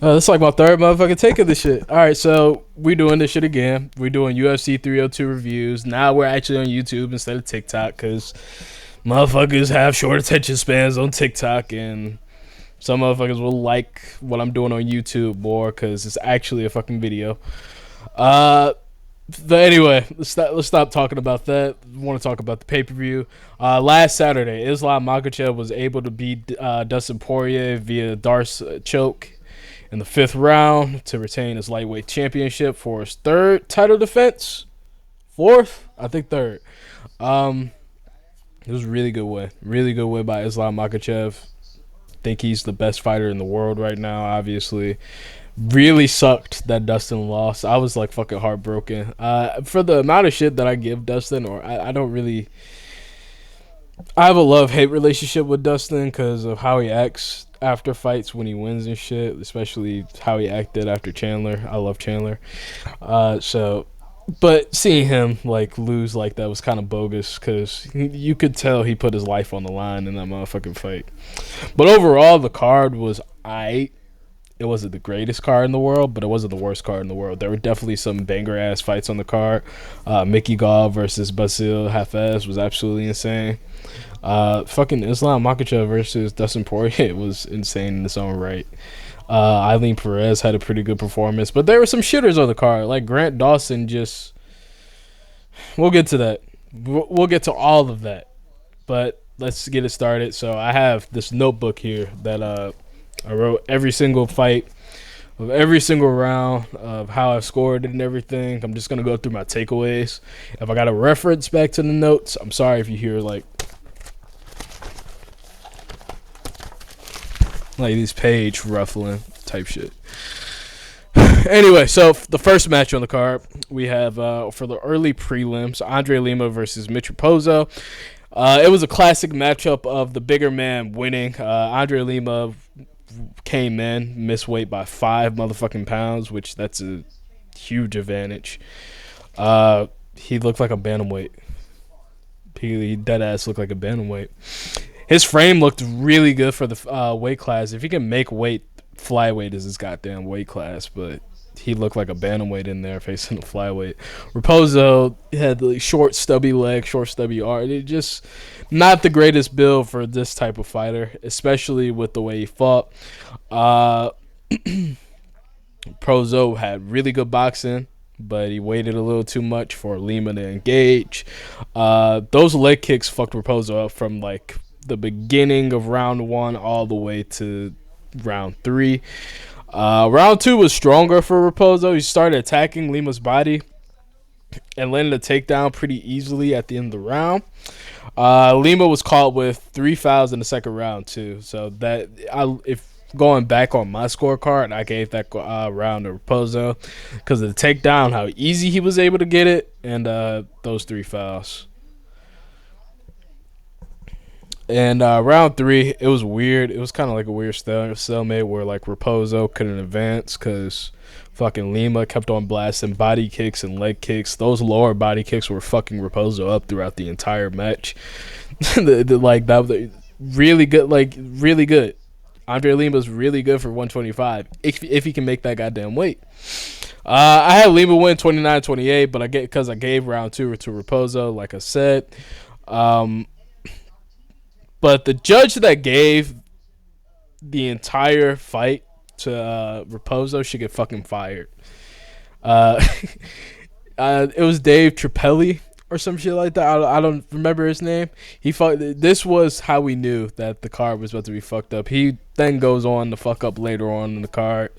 That's like my third motherfucking take of this shit. All right, so we doing this shit again. We're doing UFC 302 reviews. Now we're actually on YouTube instead of TikTok because motherfuckers have short attention spans on TikTok, and some motherfuckers will like what I'm doing on YouTube more because it's actually a fucking video. Uh, but anyway, let's stop talking about that. I want to talk about the pay per view. Last Saturday, Islam Makhachev was able to beat Dustin Poirier via Darce choke in the fifth round to retain his lightweight championship for his third title defense. Fourth, I think third. It was a really good win. Really good win by Islam Makhachev. Think he's the best fighter in the world right now, obviously. Really sucked that Dustin lost. I was like fucking heartbroken. For the amount of shit that I give Dustin, or I don't really. I have a love-hate relationship with Dustin because of how he acts after fights when he wins and shit, especially how he acted after Chandler. I love Chandler. But seeing him like lose like that was kind of bogus because you could tell he put his life on the line in that motherfucking fight. But overall, the card was aight. It wasn't the greatest card in the world, but it wasn't the worst card in the world. There were definitely some banger-ass fights on the card. Mickey Gall versus Basil Hafez was absolutely insane. Fucking Islam Makhachev versus Dustin Poirier was insane in its own right. Eileen Perez had a pretty good performance, but there were some shitters on the card. Like Grant Dawson just... We'll get to that. We'll get to all of that. But let's get it started. So I have this notebook here that I wrote every single fight of every single round of how I scored it and everything. I'm just going to go through my takeaways. If I got to reference back to the notes, I'm sorry if you hear like these page ruffling type shit. Anyway, so the first match on the card, we have for the early prelims, Andre Lima versus Mitch Raposo. It was a classic matchup of the bigger man winning. Andre Lima came in, missed weight by 5 motherfucking pounds, which that's a huge advantage. He looked like a bantamweight. He dead ass looked like a bantamweight. His frame looked really good for the weight class. If he can make weight, flyweight is his goddamn weight class, but he looked like a bantamweight in there facing the flyweight. Raposo had like short, stubby legs, short, stubby arm. It just not the greatest build for this type of fighter, especially with the way he fought. Prozo had really good boxing, but he waited a little too much for Lima to engage. Those leg kicks fucked Raposo up from like the beginning of round 1 all the way to round 3. Round 2 was stronger for Raposo. He started attacking Lima's body and landed a takedown pretty easily at the end of the round. Lima was caught with 3 fouls in the second round too. So that if going back on my scorecard, I gave that round to Raposo because of the takedown, how easy he was able to get it, and those 3 fouls. And round 3, it was weird. It was kind of like a weird stalemate where like Raposo couldn't advance because fucking Lima kept on blasting body kicks and leg kicks. Those lower body kicks were fucking Raposo up throughout the entire match. Like that was really good. Like really good. Andre Lima's really good for 125 if he can make that goddamn weight. I had Lima win 29-28, but because I gave round 2 to Raposo, like I said. But the judge that gave the entire fight to Raposo should get fucking fired. It was Dave Trapelli or some shit like that. I don't remember his name. This was how we knew that the card was about to be fucked up. He then goes on to fuck up later on in the card.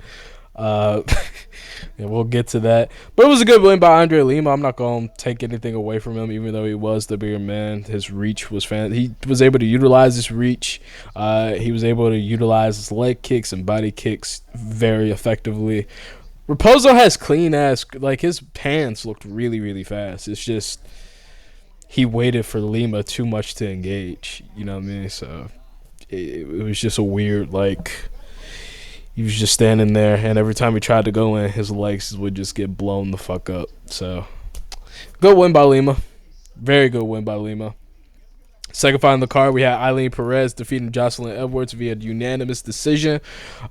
And we'll get to that. But it was a good win by Andre Lima. I'm not going to take anything away from him, even though he was the bigger man. His reach was he was able to utilize his reach. He was able to utilize his leg kicks and body kicks very effectively. Raposo has clean ass, like his pants looked really, really fast. It's just he waited for Lima too much to engage. You know what I mean? So it was just a weird, like, he was just standing there, and every time he tried to go in, his legs would just get blown the fuck up. So, good win by Lima. Very good win by Lima. Second fight on the card, we had Eileen Perez defeating Jocelyn Edwards via unanimous decision.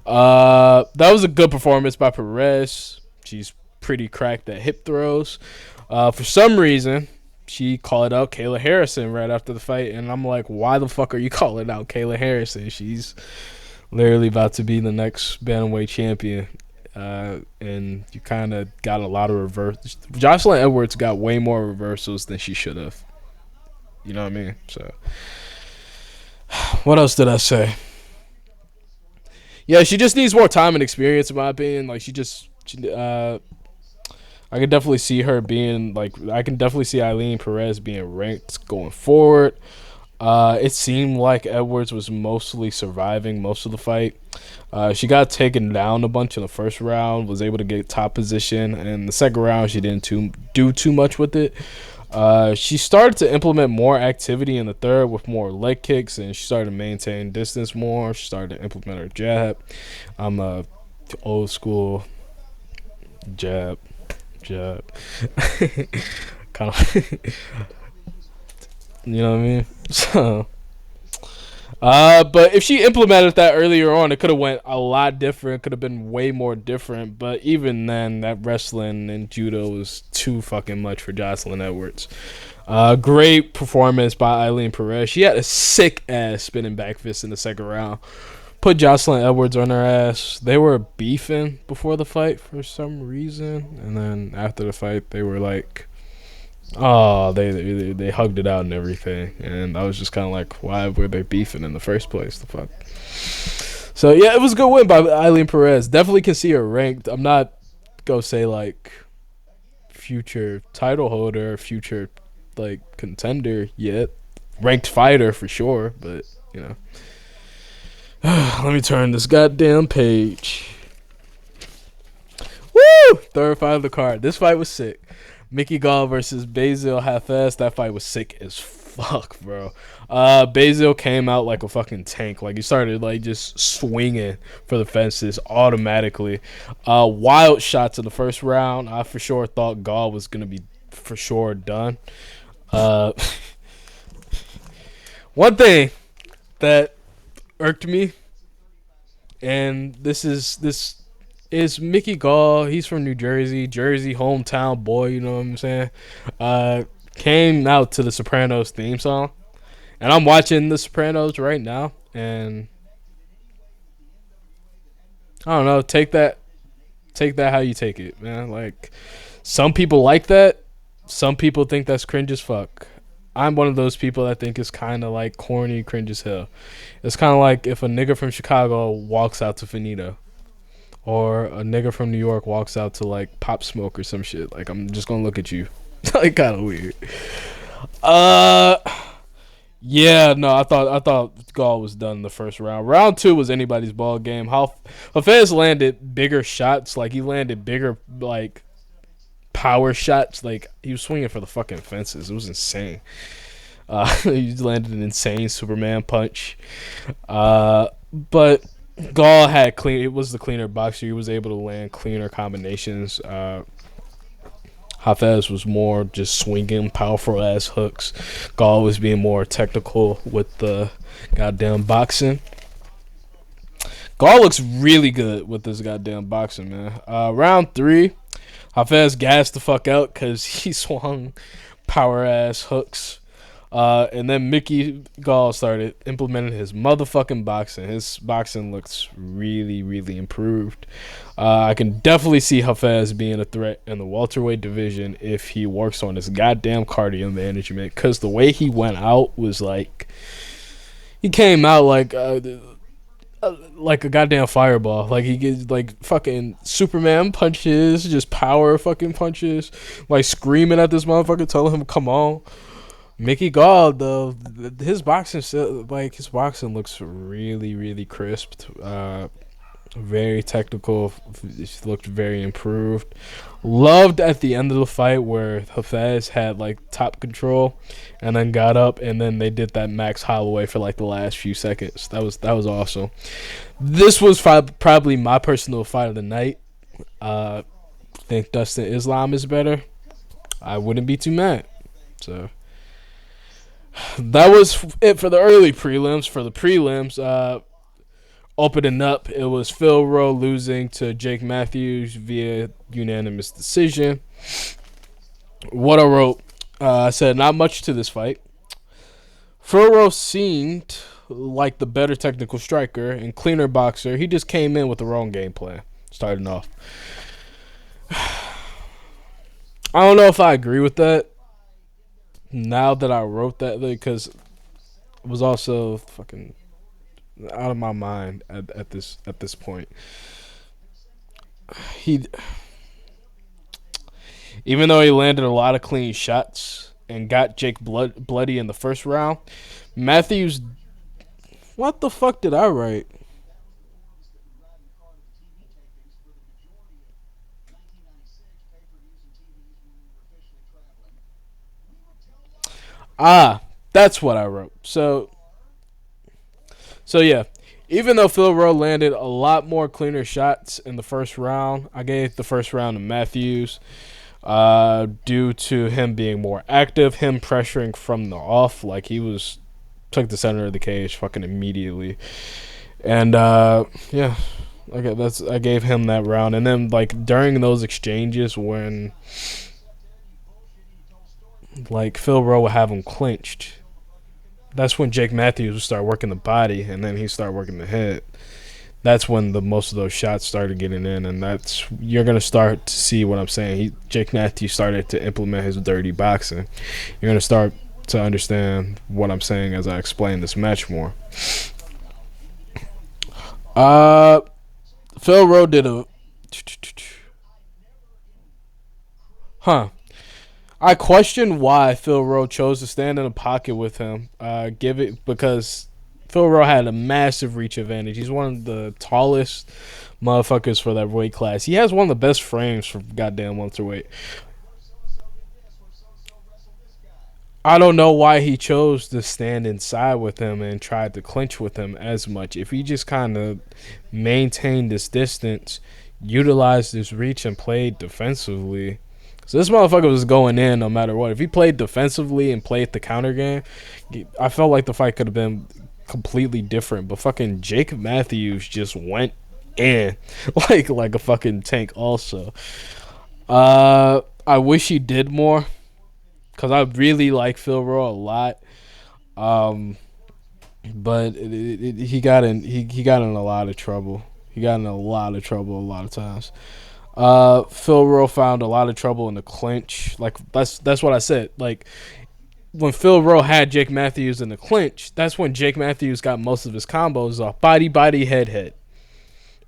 That was a good performance by Perez. She's pretty cracked at hip throws. For some reason, she called out Kayla Harrison right after the fight, and I'm like, why the fuck are you calling out Kayla Harrison? She's literally about to be the next bantamweight champion. And you kind of got a lot of reverse. Jocelyn Edwards got way more reversals than she should have. You know what I mean? So, what else did I say? Yeah, she just needs more time and experience, in my opinion. Like, I can definitely see her being, like, I can definitely see Eileen Perez being ranked going forward. It seemed like Edwards was mostly surviving most of the fight. She got taken down a bunch in the first round, was able to get top position, and the second round she didn't do too much with it. She started to implement more activity in the third with more leg kicks, and she started to maintain distance more. She started to implement her jab. I'm a old school jab. kind of, you know what I mean? So, but if she implemented that earlier on, it could have went a lot different. Could have been way more different. But even then, that wrestling and judo was too fucking much for Jocelyn Edwards. Great performance by Eileen Perez. She had a sick ass spinning back fist in the second round. Put Jocelyn Edwards on her ass. They were beefing before the fight for some reason, and then after the fight, they were like, oh, they hugged it out and everything, and I was just kind of like, why were they beefing in the first place? The fuck. So yeah, it was a good win by Eileen Perez. Definitely can see her ranked. I'm not gonna say like future title holder, future like contender yet. Ranked fighter for sure, but you know. Let me turn this goddamn page. Woo! Third fight of the card. This fight was sick. Mickey Gall versus Basil Hafez. That fight was sick as fuck, bro. Basil came out like a fucking tank. Like, he started like just swinging for the fences automatically. Wild shots in the first round. I for sure thought Gall was gonna be for sure done. One thing that irked me, and this is Mickey Gall. He's from New Jersey, hometown boy, you know what I'm saying? Came out to the Sopranos theme song, and I'm watching the Sopranos right now, and I don't know, take that how you take it, man. Like, some people like that, some people think that's cringe as fuck. I'm one of those people that think it's kind of like corny, cringe as hell. It's kind of like if a nigga from Chicago walks out to Finito, or a nigga from New York walks out to like Pop Smoke or some shit. Like, I'm just gonna look at you. Like, kind of weird. Yeah, no, I thought Gall was done in the first round. Round two was anybody's ball game. Hafez landed bigger shots. Like, he landed bigger like power shots. Like, he was swinging for the fucking fences. It was insane. He landed an insane Superman punch. But Gall had clean. It was the cleaner boxer. He was able to land cleaner combinations. Hafez was more just swinging powerful ass hooks. Gall was being more technical with the goddamn boxing. Gall looks really good with this goddamn boxing, man. Round three, Hafez gassed the fuck out because he swung power ass hooks. And then Mickey Gall started implementing his motherfucking boxing. His boxing looks really, really improved. I can definitely see Hafez being a threat in the welterweight division if he works on his goddamn cardio management. Because the way he went out was like, he came out like a goddamn fireball. Like, he gets like fucking Superman punches, just power fucking punches, like screaming at this motherfucker, telling him come on. Mickey Gall, though, his boxing looks really, really crisp. Very technical. Looked very improved. Loved at the end of the fight where Hafez had like top control and then got up, and then they did that Max Holloway for like the last few seconds. That was awesome. This was probably my personal fight of the night. Think Dustin Islam is better. I wouldn't be too mad. So That was it for the early prelims. For the prelims, opening up, it was Phil Rowe losing to Jake Matthews via unanimous decision. What I wrote, I said, not much to this fight. Phil Rowe seemed like the better technical striker and cleaner boxer. He just came in with the wrong game plan, starting off. I don't know if I agree with that now that I wrote that, because it was also fucking out of my mind at this point. He, even though he landed a lot of clean shots and got Jake bloody in the first round, Matthews. What the fuck did I write? Ah, that's what I wrote. So yeah, even though Phil Rowe landed a lot more cleaner shots in the first round, I gave the first round to Matthews, due to him being more active, him pressuring from the off, like he was took the center of the cage fucking immediately, and yeah, okay, I gave him that round, and then like during those exchanges when like Phil Rowe would have him clinched. That's when Jake Matthews would start working the body, and then he started working the head. That's when the most of those shots started getting in, and that's you're gonna start to see what I'm saying. Jake Matthews started to implement his dirty boxing. You're gonna start to understand what I'm saying as I explain this match more. Uh, Phil Rowe did a, huh? I question why Phil Rowe chose to stand in the pocket with him. Give it because Phil Rowe had a massive reach advantage. He's one of the tallest motherfuckers for that weight class. He has one of the best frames for goddamn welterweight. I don't know why he chose to stand inside with him and tried to clinch with him as much. If he just kind of maintained this distance, utilized his reach, and played defensively. So this motherfucker was going in no matter what. If he played defensively and played the counter game, I felt like the fight could have been completely different. But fucking Jake Matthews just went in like a fucking tank. Also, I wish he did more because I really like Phil Rowe a lot. But he got in a lot of trouble. He got in a lot of trouble a lot of times. Phil Rowe found a lot of trouble in the clinch. Like that's what I said. Like when Phil Rowe had Jake Matthews in the clinch, that's when Jake Matthews got most of his combos off. Body, body, head, head.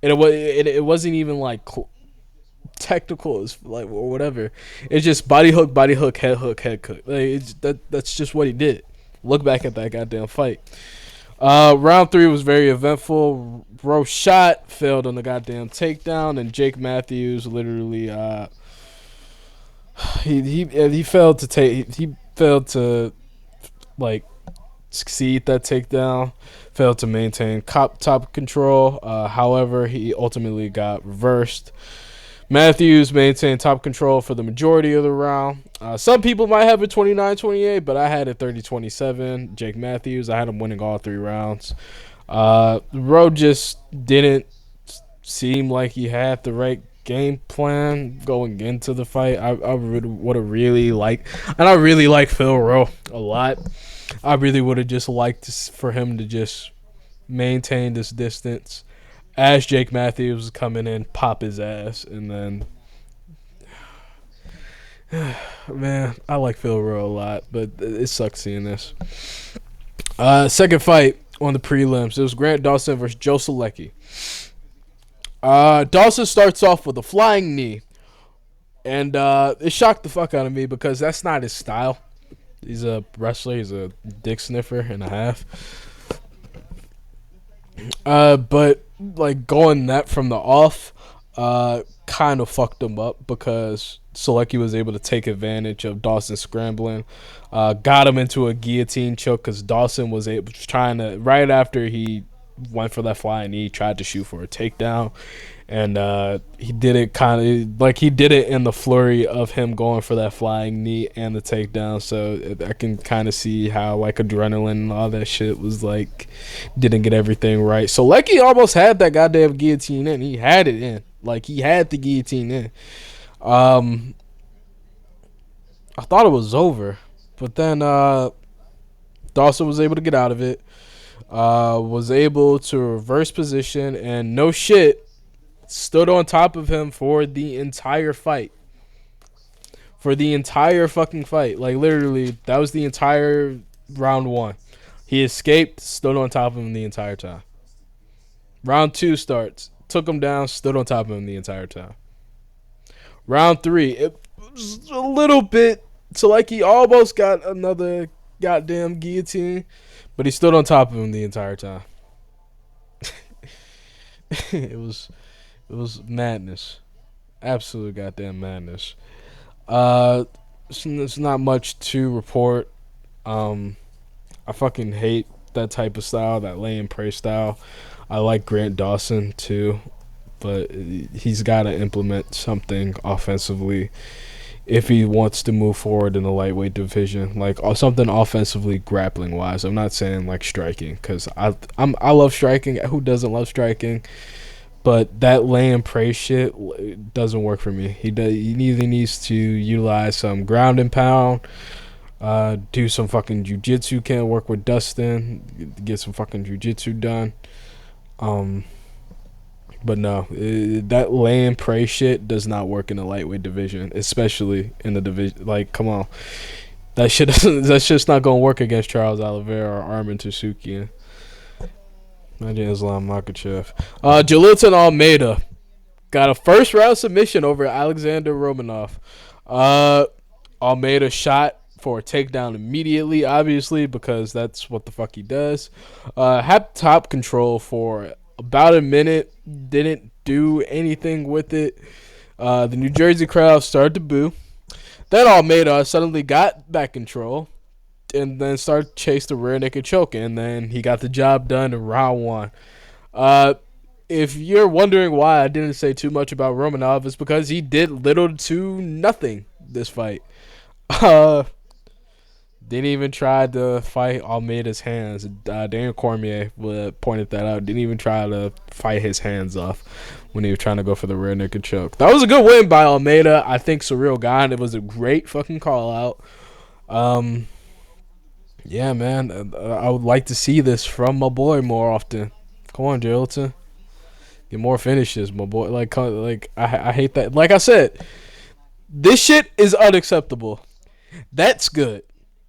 And it wasn't even like technical as like or whatever. It's just body hook, head hook, head hook. Like that's just what he did. Look back at that goddamn fight. Round 3 was very eventful. Rowe shot, failed on the goddamn takedown, and Jake Matthews literally he failed to like succeed that takedown, failed to maintain top control. However, he ultimately got reversed. Matthews maintained top control for the majority of the round. Some people might have it 29-28, but I had it 30-27. Jake Matthews, I had him winning all 3 rounds. Rowe just didn't seem like he had the right game plan going into the fight. I would have really liked, and I really like Phil Rowe a lot. I really would have just liked for him to just maintain this distance as Jake Matthews was coming in, pop his ass, and then man, I like Phil Rowe a lot, but it sucks seeing this. Second fight on the prelims, it was Grant Dawson versus Joe Solecki. Dawson starts off with a flying knee, and it shocked the fuck out of me because that's not his style. He's a wrestler. He's a dick sniffer and a half. But like going that from the off, kind of fucked him up because Solecki was able to take advantage of Dawson scrambling, got him into a guillotine choke because Dawson was trying to right after he went for that flying knee, tried to shoot for a takedown, And he did it kind of like he did it in the flurry of him going for that flying knee and the takedown. So I can kind of see how like adrenaline and all that shit was like didn't get everything right. So Lecky almost had that goddamn guillotine in. He had it in. Like he had the guillotine in. Um, I thought it was over, but then Dawson was able to get out of it. Was able to reverse position and no shit stood on top of him for the entire fight. For the entire fucking fight. Like, literally, that was the entire round one. He escaped, stood on top of him the entire time. Round two starts. Took him down, stood on top of him the entire time. Round three, it was a little bit. So, like, he almost got another goddamn guillotine, but he stood on top of him the entire time. It was madness. Absolute goddamn madness. It's not much to report. I fucking hate that type of style, that lay and pray style. I like Grant Dawson too, but he's got to implement something offensively if he wants to move forward in the lightweight division, like something offensively grappling wise. I'm not saying like striking, because I love striking. Who doesn't love striking? But that lay and pray shit doesn't work for me. He either needs to utilize some ground and pound, do some fucking jiu-jitsu. Can't work with Dustin. Get some fucking jiu-jitsu done. But no, that lay and pray shit does not work in the lightweight division, especially in the division. Like, come on, that shit doesn't. That's just not gonna work against Charles Oliveira or Armin Tsukian. Imagine Islam Makhachev. Jalilton Almeida got a first round submission over Alexander Romanov. Almeida shot for a takedown immediately, obviously, because that's what the fuck he does. Had top control for about a minute. Didn't do anything with it. The New Jersey crowd started to boo. Then Almeida suddenly got back control and then started to chase the rear naked choke, and then he got the job done in round one. If you're wondering why I didn't say too much about Romanov, it's because he did little to nothing this fight. Didn't even try to fight Almeida's hands. Daniel Cormier pointed that out. Didn't even try to fight his hands off when he was trying to go for the rear naked choke. That was a good win by Almeida. I think Surreal Gone. It was a great fucking call out. Yeah, man. I would like to see this from my boy more often. Come on, Jailton. Get more finishes, my boy. Like I hate that. Like I said, this shit is unacceptable. That's good.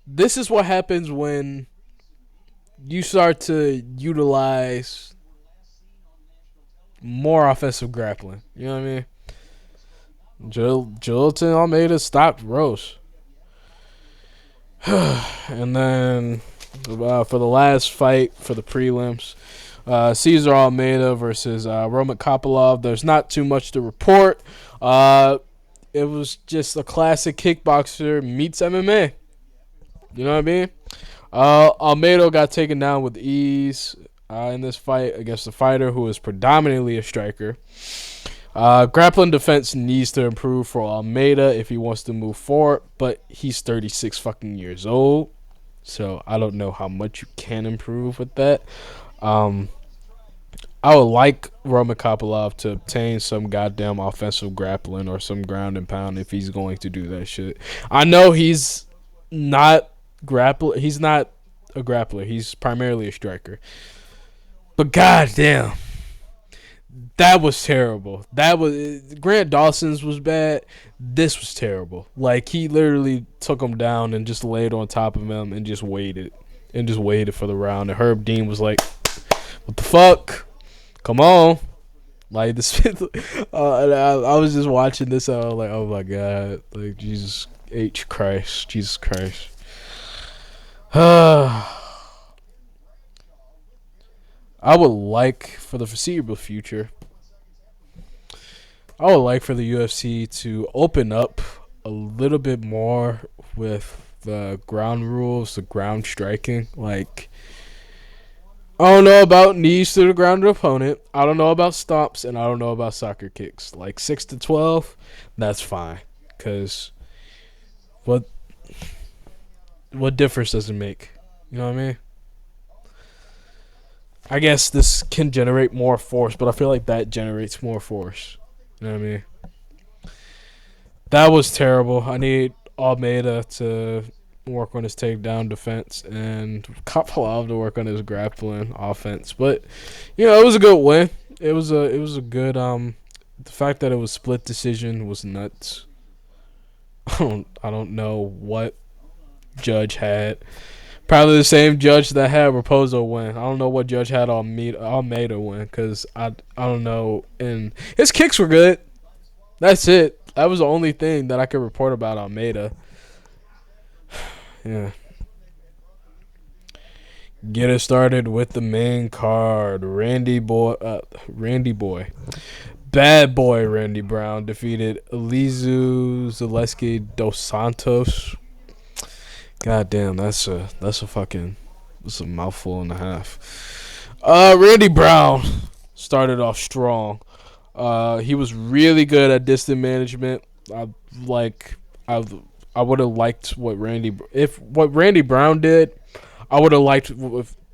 This is what happens when you start to utilize more offensive grappling. You know what I mean? Jalilton Almeida stopped Rose. And then for the last fight for the prelims, Cesar Almeida versus Roman Kopylov. There's not too much to report. It was just a classic kickboxer meets MMA. You know what I mean? Almeida got taken down with ease in this fight against a fighter who is predominantly a striker. Grappling defense needs to improve for Almeida if he wants to move forward, but he's 36 fucking years old, so I don't know how much you can improve with that. I would like Roman Kopylov to obtain some goddamn offensive grappling or some ground and pound if he's going to do that shit. I know he's not He's not a grappler. He's primarily a striker. But goddamn, that was terrible. That was Grant Dawson's was bad. This was terrible. Like, he literally took him down and just laid on top of him and just waited for the round. And Herb Dean was like, "What the fuck? Come on!" Like this. I was just watching this. I was like, "Oh my god!" Like, Jesus Christ. I would like for the foreseeable future, I would like for the UFC to open up a little bit more with the ground rules, the ground striking. Like, I don't know about knees to the ground of the opponent. I don't know about stomps, and I don't know about soccer kicks. Like 6 to 12, that's fine. Cause what difference does it make? You know what I mean? I guess this can generate more force, but I feel like that generates more force. You know what I mean? That was terrible. I need Almeida to work on his takedown defense and Kapalov to work on his grappling offense. But it was a good win. It was a good the fact that it was split decision was nuts. I don't know what judge had. Probably the same judge that had Raposo win. I don't know what judge had Almeida win because I don't know. And his kicks were good. That's it. That was the only thing that I could report about Almeida. Yeah. Get it started with the main card. Randy Boy. Bad boy Randy Brown defeated Elizu Zaleski dos Santos. God damn, that's a mouthful and a half. Randy Brown started off strong. He was really good at distance management. I like I would have liked what Randy Brown did. I would have liked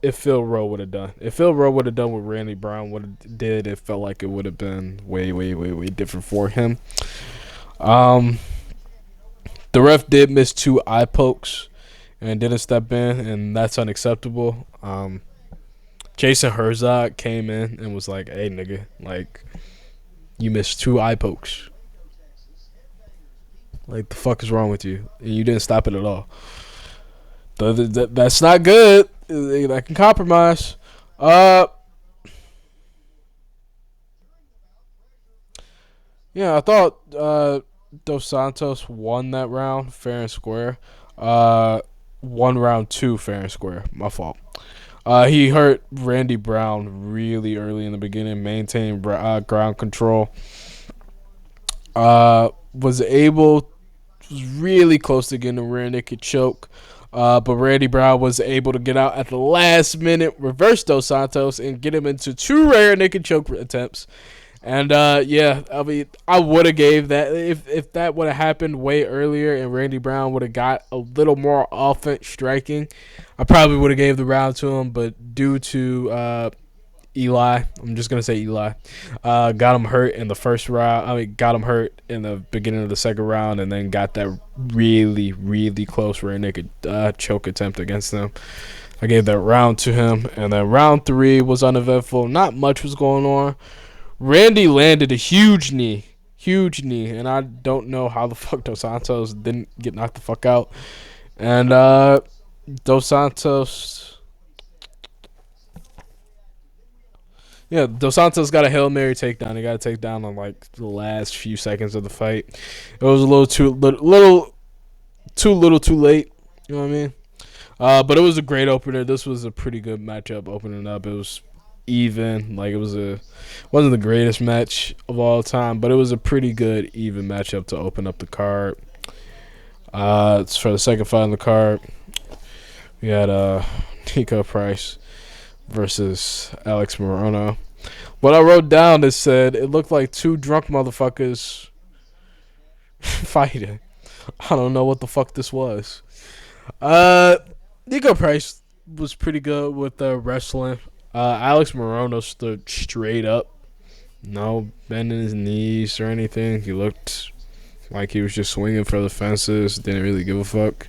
if Phil Rowe would have done. If Phil Rowe would have done what Randy Brown would have did, it felt like it would have been way, way, way, way different for him. The ref did miss 2 eye pokes and didn't step in, and that's unacceptable. Jason Herzog came in and was like, "Hey, nigga, like, you missed 2 eye pokes. Like, the fuck is wrong with you? And you didn't stop it at all. That's not good. That can compromise." Yeah, I thought Dos Santos won that round fair and square. Won round 2 fair and square. My fault. He hurt Randy Brown really early in the beginning, maintained ground control. Was really close to getting a rear naked choke. But Randy Brown was able to get out at the last minute, reverse Dos Santos, and get him into 2 rear naked choke attempts. And yeah, I mean, I would have gave that if that would have happened way earlier and Randy Brown would have got a little more offense striking, I probably would have gave the round to him. But due to Eli, I'm just gonna say Eli, got him hurt in the first round. I mean, got him hurt in the beginning of the second round, and then got that really, really close rear naked choke attempt against them. I gave that round to him, and then round 3 was uneventful. Not much was going on. Randy landed a huge knee, and I don't know how the fuck Dos Santos didn't get knocked the fuck out. And Dos Santos, Dos Santos got a Hail Mary takedown. He got a takedown on like the last few seconds of the fight. It was a little too late. You know what I mean? But it was a great opener. This was a pretty good matchup opening up. It was even. Like, wasn't the greatest match of all time, but it was a pretty good even matchup to open up the card. It's for the second fight on the card. We had Nico Price versus Alex Morono. What I wrote down is said it looked like 2 drunk motherfuckers fighting. I don't know what the fuck this was. Nico Price was pretty good with the wrestling. Alex Morono stood straight up. No bending his knees or anything. He looked like he was just swinging for the fences. Didn't really give a fuck.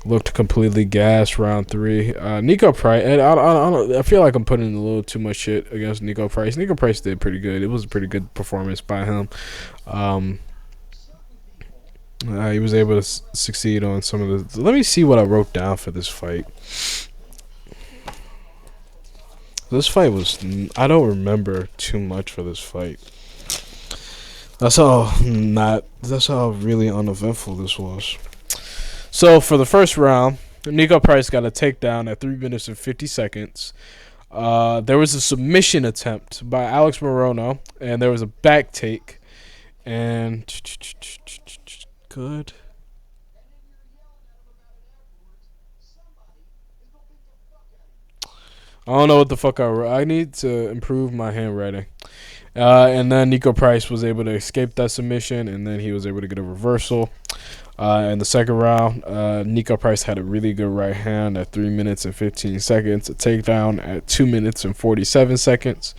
Looked completely gassed round 3. Nico Price. And I feel like I'm putting a little too much shit against Nico Price. Nico Price did pretty good. It was a pretty good performance by him. He was able to succeed on some of the. Let me see what I wrote down for this fight. This fight was. I don't remember too much for this fight. That's how really uneventful this was. So for the first round, Nico Price got a takedown at 3 minutes and 50 seconds. There was a submission attempt by Alex Morono, and there was a back take. And good. I don't know what the fuck I wrote. I need to improve my handwriting. And then Nico Price was able to escape that submission, and then he was able to get a reversal. In the second round, Nico Price had a really good right hand at 3 minutes and 15 seconds, a takedown at 2 minutes and 47 seconds.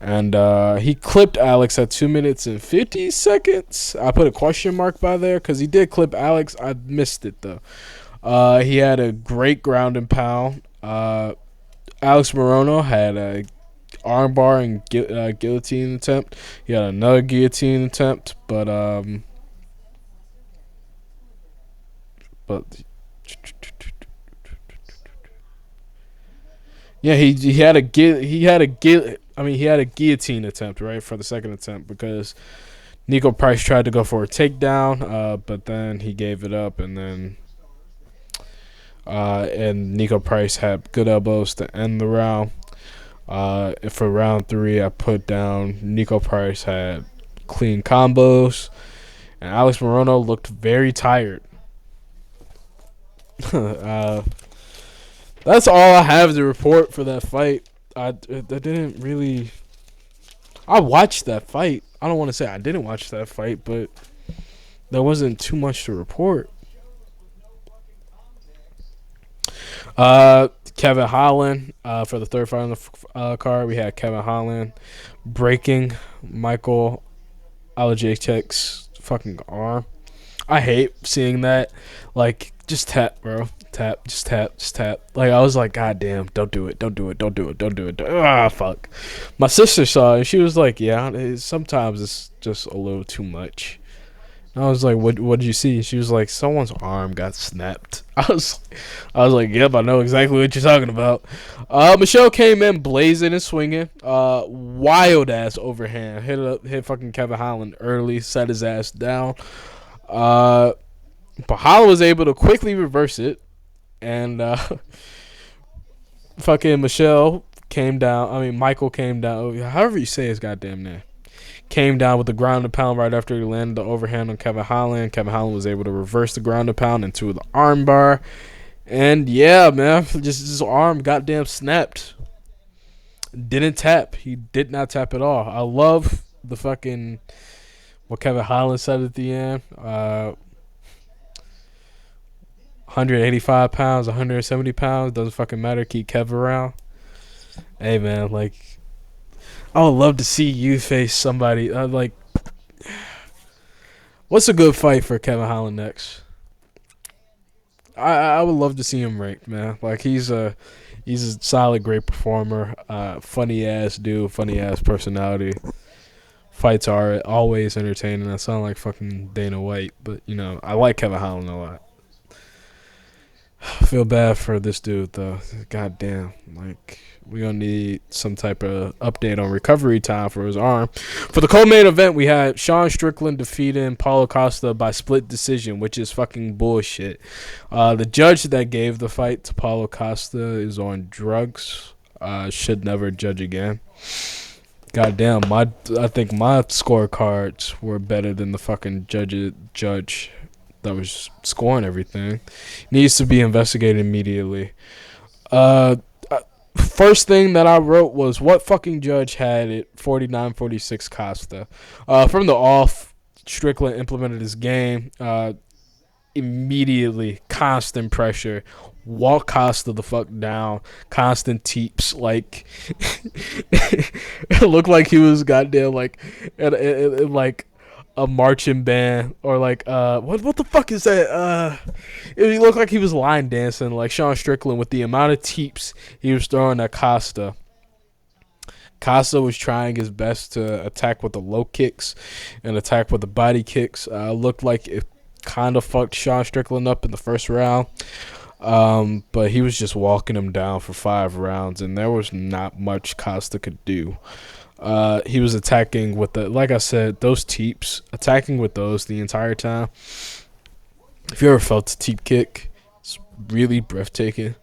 And he clipped Alex at 2 minutes and 50 seconds. I put a question mark by there because he did clip Alex. I missed it, though. He had a great ground and pound. Alex Morono had a armbar and guillotine attempt. He had another guillotine attempt, but yeah, he had a guillotine attempt, right, for the second attempt, because Nico Price tried to go for a takedown, but then he gave it up, and Nico Price had good elbows to end the round. For round 3, I put down Nico Price had clean combos, and Alex Morono looked very tired. That's all I have to report for that fight. I didn't really. I watched that fight. I don't want to say I didn't watch that fight, but there wasn't too much to report. Kevin Holland, for the third fight on the card, we had Kevin Holland breaking Michael Alajacek's fucking arm. I hate seeing that. Like, just tap, bro. Tap, just tap, just tap. Like, I was like, God damn, don't do it, don't do it, don't do it, don't do it. Ah, fuck. My sister saw it, and she was like, yeah, sometimes it's just a little too much. I was like, what did you see? She was like, someone's arm got snapped. I was like, yep, I know exactly what you're talking about. Michelle came in blazing and swinging. Wild ass overhand. Hit fucking Kevin Holland early, set his ass down. But Holland was able to quickly reverse it. And fucking Michael came down. However you say his goddamn name. Came down with the ground and pound right after he landed the overhand on Kevin Holland. Kevin Holland was able to reverse the ground and pound into the arm bar. And yeah, man, just his arm goddamn snapped. Didn't tap. He did not tap at all. I love the fucking what Kevin Holland said at the end. 185 pounds, 170 pounds, doesn't fucking matter. Keep Kev around. Hey, man, like, I would love to see you face somebody. Like, what's a good fight for Kevin Holland next? I would love to see him ranked, man. Like, he's a solid, great performer. Funny ass dude, funny ass personality. Fights are always entertaining. I sound like fucking Dana White, but you know, I like Kevin Holland a lot. I feel bad for this dude though. God damn, like, we gonna need some type of update on recovery time for his arm. For the co-main event, we had Sean Strickland defeating Paulo Costa by split decision, which is fucking bullshit. The judge that gave the fight to Paulo Costa is on drugs. Should never judge again. God damn, I think my scorecards were better than the fucking judge that was scoring everything. Needs to be investigated immediately. First thing that I wrote was, what fucking judge had it 49-46 Costa? From the off, Strickland implemented his game. Immediately, constant pressure. Walk Costa the fuck down. Constant teeps. Like, it looked like he was goddamn, like, like a marching band, or like what the fuck is that? It looked like he was line dancing, like Sean Strickland, with the amount of teeps he was throwing at Costa. Costa was trying his best to attack with the low kicks and attack with the body kicks. Looked like it kind of fucked Sean Strickland up in the first round. But he was just walking him down for 5 rounds, and there was not much Costa could do. He was attacking with like I said, those teeps, attacking with those the entire time. If you ever felt a teep kick, it's really breathtaking.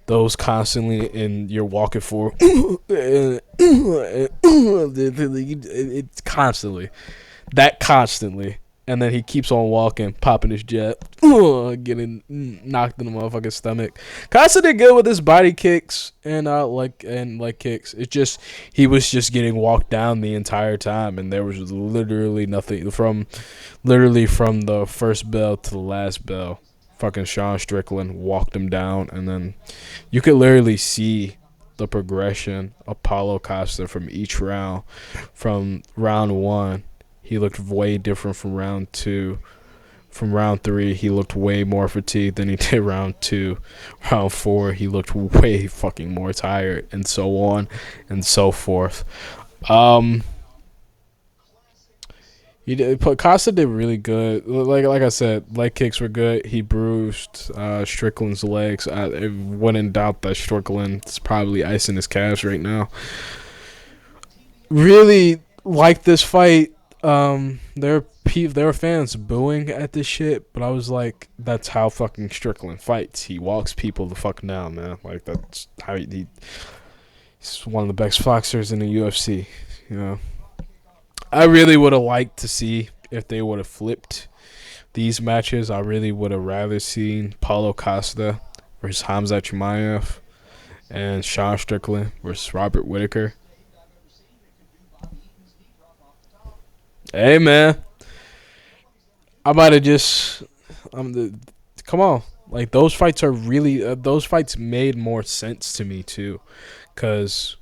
Those constantly, and you're walking for it's constantly. and then he keeps on walking, popping his jab, getting knocked in the motherfucking stomach. Costa did good with his body kicks and leg kicks. It's just he was just getting walked down the entire time, and there was literally nothing from the first bell to the last bell. Fucking Sean Strickland walked him down, and then you could literally see the progression of Paulo Costa from each round. From round one, he looked way different from round two. From round three, he looked way more fatigued than he did round two. Round four, he looked way fucking more tired, and so on and so forth. Costa did really good. Like I said, leg kicks were good. He bruised Strickland's legs. I wouldn't doubt that Strickland's probably icing his calves right now. Really like this fight. There were fans booing at this shit, but I was like, that's how fucking Strickland fights. He walks people the fuck down, man. Like that's how he's one of the best boxers in the UFC. You know. I really would have liked to see if they would have flipped these matches. I really would have rather seen Paulo Costa versus Khamzat Chimaev and Sean Strickland versus Robert Whittaker. Hey, man. I might have just... come on. Like, those fights are really... those fights made more sense to me, too. Because...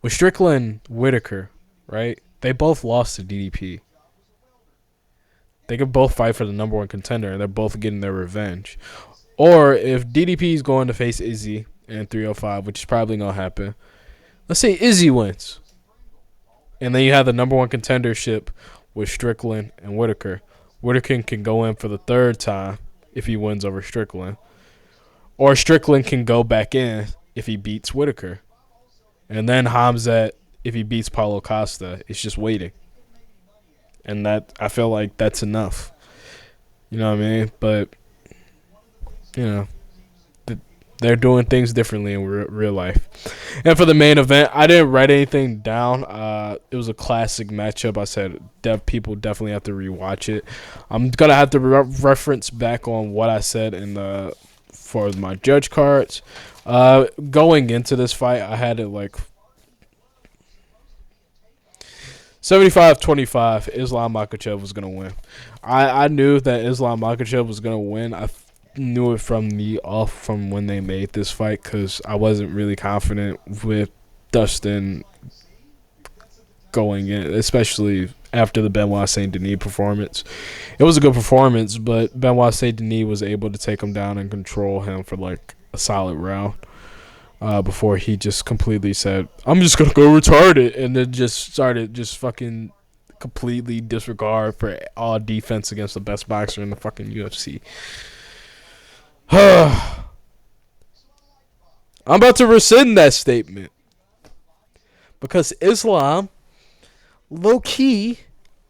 with Strickland, Whittaker, right? They both lost to DDP. They could both fight for the number one contender, and they're both getting their revenge. Or if DDP is going to face Izzy in 305, which is probably going to happen, let's say Izzy wins. And then you have the number one contendership with Strickland and Whittaker. Whittaker can go in for the third time if he wins over Strickland. Or Strickland can go back in if he beats Whittaker. And then Khamzat, if he beats Paulo Costa, is just waiting. And that, I feel like that's enough. You know what I mean? But, you know, they're doing things differently in real life. And for the main event, I didn't write anything down. It was a classic matchup. I said people definitely have to rewatch it. I'm going to have to reference back on what I said for my judge cards. Going into this fight, I had it like 75-25. Islam Makhachev was gonna win. I knew that Islam Makhachev was gonna win. I knew it from when they made this fight, because I wasn't really confident with Dustin going in, especially after the Benoit Saint Denis performance. It was a good performance, but Benoit Saint Denis was able to take him down and control him for like a solid round before he just completely said, I'm just going to go retarded, and then just started just fucking completely disregard for all defense against the best boxer in the fucking UFC. I'm about to rescind that statement because Islam low-key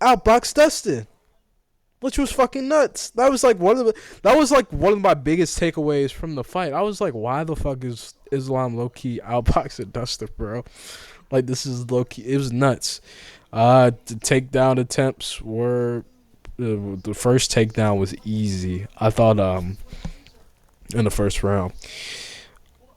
outboxed Dustin, which was fucking nuts. That was like one of my biggest takeaways from the fight. I was like, why the fuck is Islam low-key outboxing Dustin, bro? Like, this is low-key. It was nuts. The takedown attempts were the first takedown was easy. I thought in the first round,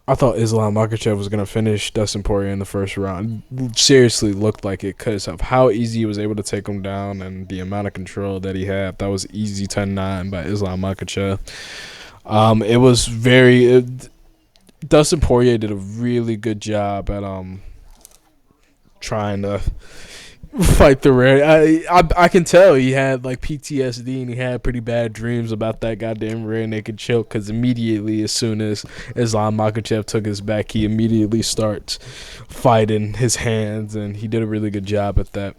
I thought Islam Makhachev was going to finish Dustin Poirier in the first round. It seriously looked like it because of how easy he was able to take him down and the amount of control that he had. That was easy 10-9 by Islam Makhachev. It was very... Dustin Poirier did a really good job at trying to fight the rear. I can tell he had like PTSD and he had pretty bad dreams about that goddamn rear naked choke, because immediately as soon as Islam Makhachev took his back, he immediately starts fighting his hands, and he did a really good job at that.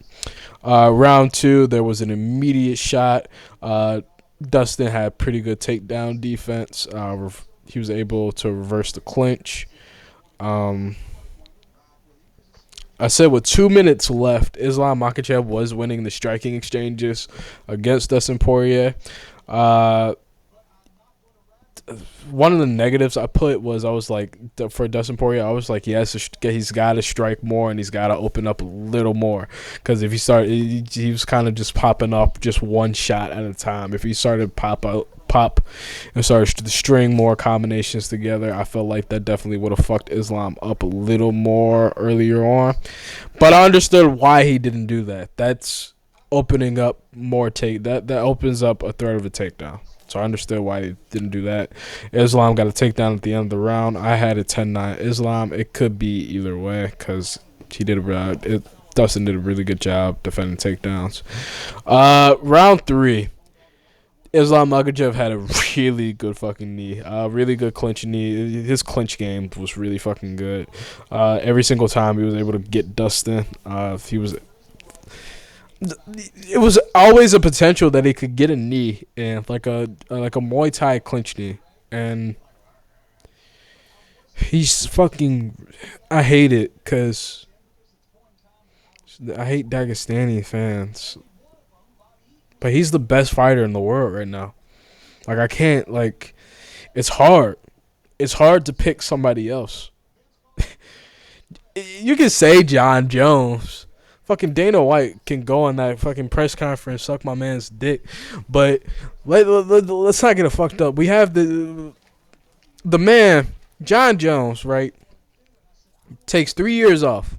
Round two, there was an immediate shot. Dustin had pretty good takedown defense. He was able to reverse the clinch. I said with 2 minutes left, Islam Makhachev was winning the striking exchanges against Dustin Poirier. one of the negatives I put was I was like for Dustin Poirier, I was like he's got to strike more and he's got to open up a little more, because if he was kind of just popping up just one shot at a time. If he started pop and started to string more combinations together, I felt like that definitely would have fucked Islam up a little more earlier on. But I understood why he didn't do that. That's opening up more that opens up a threat of a takedown. So I understood why he didn't do that. Islam got a takedown at the end of the round. I had a 10-9 Islam. It could be either way because Dustin did a really good job defending takedowns. Round 3. Islam Makhachev had a really good fucking knee. Really good clinch knee. His clinch game was really fucking good. Every single time he was able to get Dustin, it was always a potential that he could get a knee and like a Muay Thai clinch knee, and he's fucking. I hate it because I hate Dagestani fans, but he's the best fighter in the world right now. Like I can't like, it's hard. It's hard to pick somebody else. You can say John Jones. Fucking Dana White can go on that fucking press conference, suck my man's dick, but let's not get it fucked up. We have the man, John Jones, right? Takes 3 years off,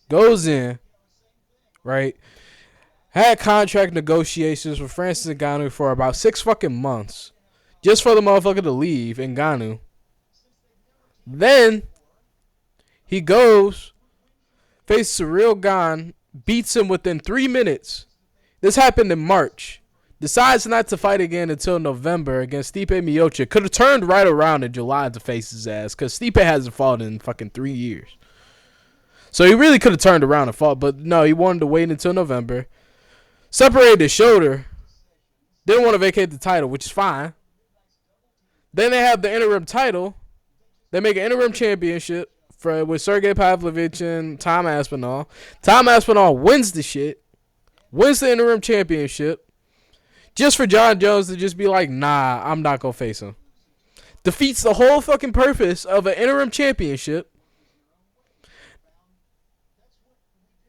goes in, right? Had contract negotiations with Francis Ngannou for about 6 fucking months, just for the motherfucker to leave Ngannou. Then he goes. Faces Ciryl Gane, beats him within 3 minutes. This happened in March. Decides not to fight again until November against Stipe Miocic. Could have turned right around in July to face his ass because Stipe hasn't fought in fucking 3 years. So he really could have turned around and fought, but no, he wanted to wait until November. Separated his shoulder. Didn't want to vacate the title, which is fine. Then they have the interim title. They make an interim championship with Sergey Pavlovich and Tom Aspinall. Tom Aspinall wins the shit. Wins the interim championship. Just for John Jones to just be like, nah, I'm not going to face him. Defeats the whole fucking purpose of an interim championship.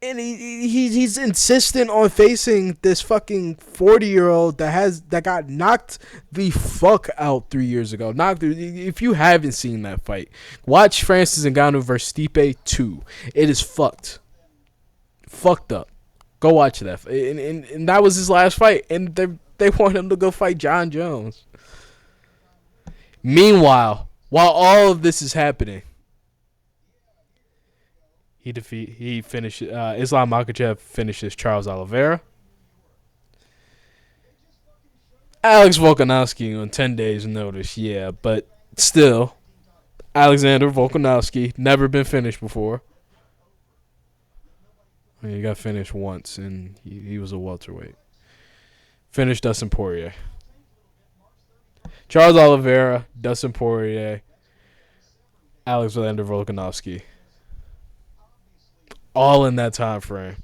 And he's insistent on facing this fucking 40-year-old that got knocked the fuck out 3 years ago. If you haven't seen that fight, watch Francis Ngannou versus Stipe 2. It is fucked up. Go watch that. And that was his last fight. And they want him to go fight John Jones. Meanwhile, while all of this is happening, Islam Makhachev finishes Charles Oliveira. Alex Volkanovski on 10 days notice, yeah, but still, Alexander Volkanovski, never been finished before. I mean, he got finished once, and he was a welterweight. Finished Dustin Poirier. Charles Oliveira, Dustin Poirier, Alexander Volkanovski. All in that time frame.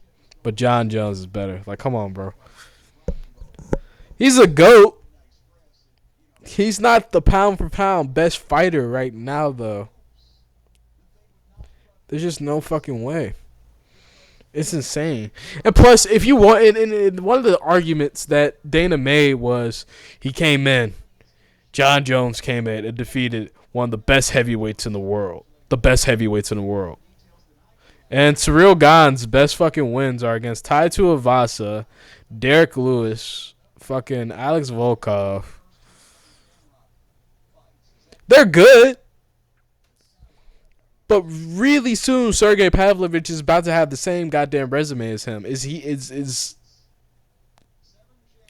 But John Jones is better. Like, come on, bro. He's a GOAT. He's not the pound for pound best fighter right now, though. There's just no fucking way. It's insane. And plus, if you want, and one of the arguments that Dana made was he came in, John Jones came in and defeated one of the best heavyweights in the world. The best heavyweights in the world. And Ciryl Gane's best fucking wins are against Tai Tuivasa, Derek Lewis, fucking Alex Volkov. They're good. But really soon, Sergey Pavlovich is about to have the same goddamn resume as him. You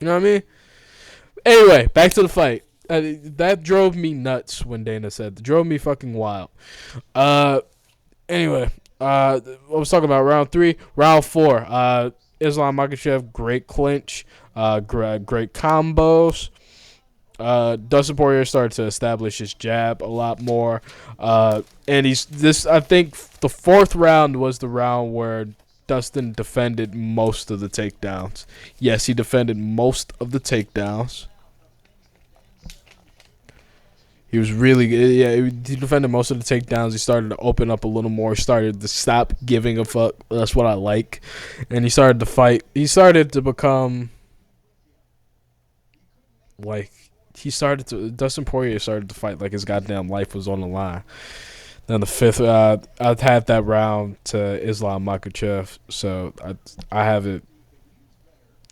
know what I mean? Anyway, back to the fight. That drove me nuts when Dana said that. Drove me fucking wild. Anyway. I was talking about round 3. Round 4. Islam Makhachev, great clinch. Great combos. Dustin Poirier started to establish his jab a lot more. And I think the 4th round was the round where Dustin defended most of the takedowns. Yes, he defended most of the takedowns. He was really good. Yeah, he defended most of the takedowns. He started to open up a little more. Started to stop giving a fuck. That's what I like. And he started to fight. He started to become like Dustin Poirier started to fight like his goddamn life was on the line. Then the fifth, I've had that round to Islam Makhachev, so I have it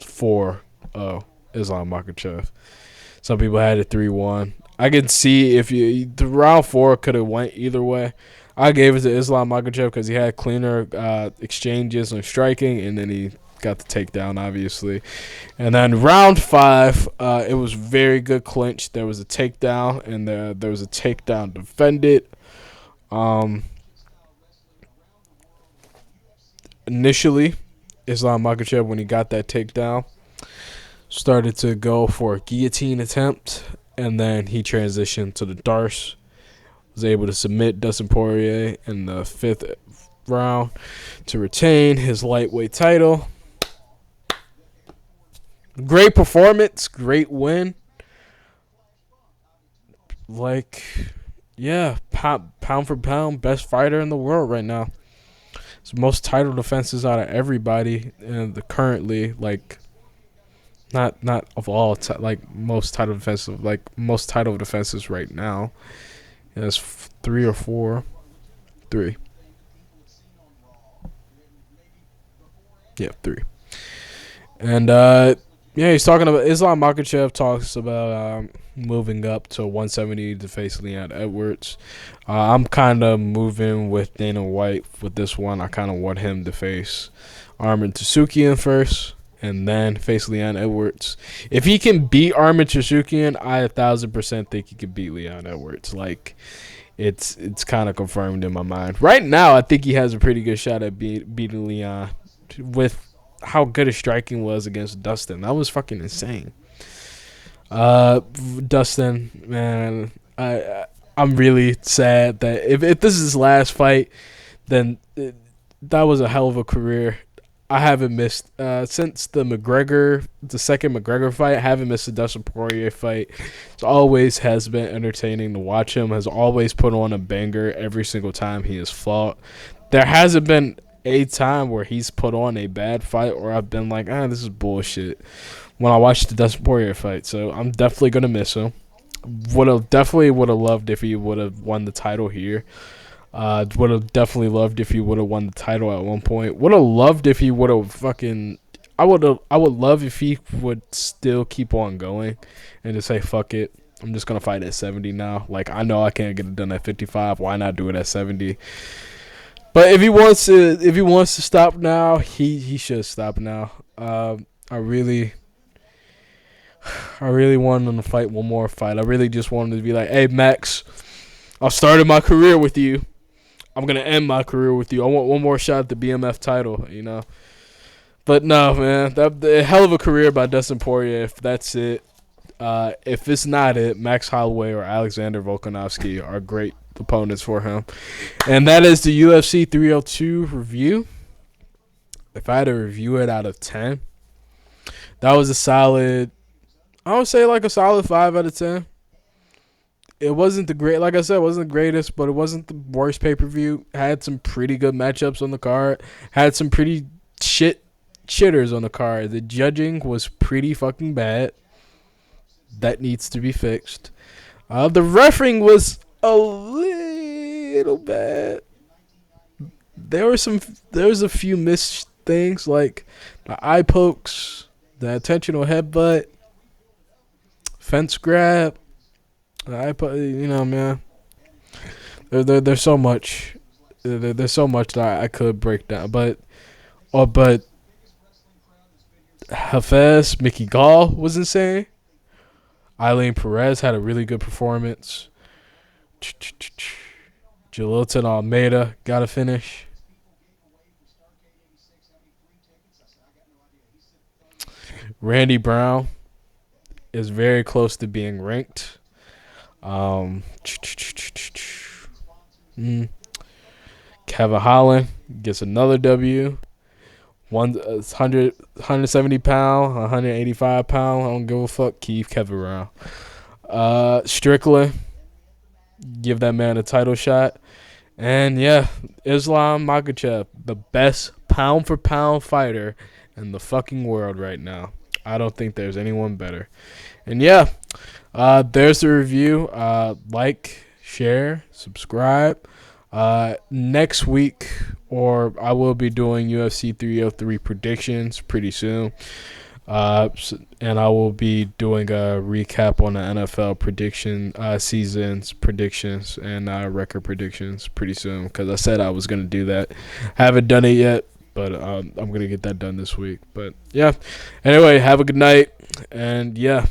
4-0 Islam Makhachev. Some people had it 3-1. I can see if the round 4 could have went either way. I gave it to Islam Makhachev because he had cleaner exchanges and striking, and then he got the takedown, obviously. And then round 5, it was very good clinch. There was a takedown, and there was a takedown defended. Initially, Islam Makhachev, when he got that takedown, started to go for a guillotine attempt, and then he transitioned to the Darce. Was able to submit Dustin Poirier in the 5th round to retain his lightweight title. Great performance, great win. Like, yeah, pound for pound, best fighter in the world right now. It's most title defenses out of everybody, and currently, like, not of all, like most title defenses right now. That's 3 or 4, 3. Yeah, 3. And yeah, he's talking about Islam Makhachev talks about moving up to 170 to face Leon Edwards. I'm kind of moving with Dana White with this one. I kind of want him to face Arman Tsarukyan first, and then face Leon Edwards. If he can beat Arman Tsarukyan, I 1,000% think he can beat Leon Edwards. Like, it's kind of confirmed in my mind. Right now, I think he has a pretty good shot at beating Leon with how good his striking was against Dustin. That was fucking insane. Dustin, man, I'm really sad that if this is his last fight, then that was a hell of a career. I haven't missed since the second McGregor fight. I haven't missed a Dustin Poirier fight. It always has been entertaining to watch him. Has always put on a banger every single time he has fought. There hasn't been a time where he's put on a bad fight or I've been like, this is bullshit when I watched the Dustin Poirier fight. So I'm definitely gonna miss him. Definitely would have loved if he would have won the title here. Would have definitely loved if he would have won the title at one point. Would have loved if he would have fucking. I would love if he would still keep on going and just say fuck it. I'm just gonna fight at 70 now. Like, I know I can't get it done at 55. Why not do it at 70? But if he wants to stop now, he should stop now. I really want him to fight one more fight. I really just want him to be like, hey Max, I started my career with you. I'm gonna end my career with you. I want one more shot at the BMF title, you know. But no, man, a hell of a career by Dustin Poirier. If that's it, if it's not it, Max Holloway or Alexander Volkanovski are great opponents for him. And that is the UFC 302 review. If I had to review it out of 10, that was a solid, I would say like a solid 5 out of 10. It wasn't the great, like I said, it wasn't the greatest, but it wasn't the worst pay-per-view. Had some pretty good matchups on the card. Had some pretty shitters on the card. The judging was pretty fucking bad. That needs to be fixed. The refereeing was a little bad. There was a few missed things, like the eye pokes, the intentional headbutt, fence grab. You know, man. There's so much. There's so much that I could break down, but Hafez, Mickey Gall was insane. Eileen Perez had a really good performance. Jalilton Almeida got a finish. Randy Brown is very close to being ranked. Kevin Holland gets another W. 170 pound, 185 pound. I don't give a fuck. Keith Kevin Brown. Strickland give that man a title shot. And yeah, Islam Makhachev, the best pound for pound fighter in the fucking world right now. I don't think there's anyone better. And yeah, there's the review. Like, share, subscribe. Next week, or I will be doing UFC 303 predictions pretty soon. And I will be doing a recap on the NFL seasons predictions and record predictions pretty soon, because I said I was going to do that. Haven't done it yet, but I'm going to get that done this week. But yeah, anyway, have a good night, and yeah.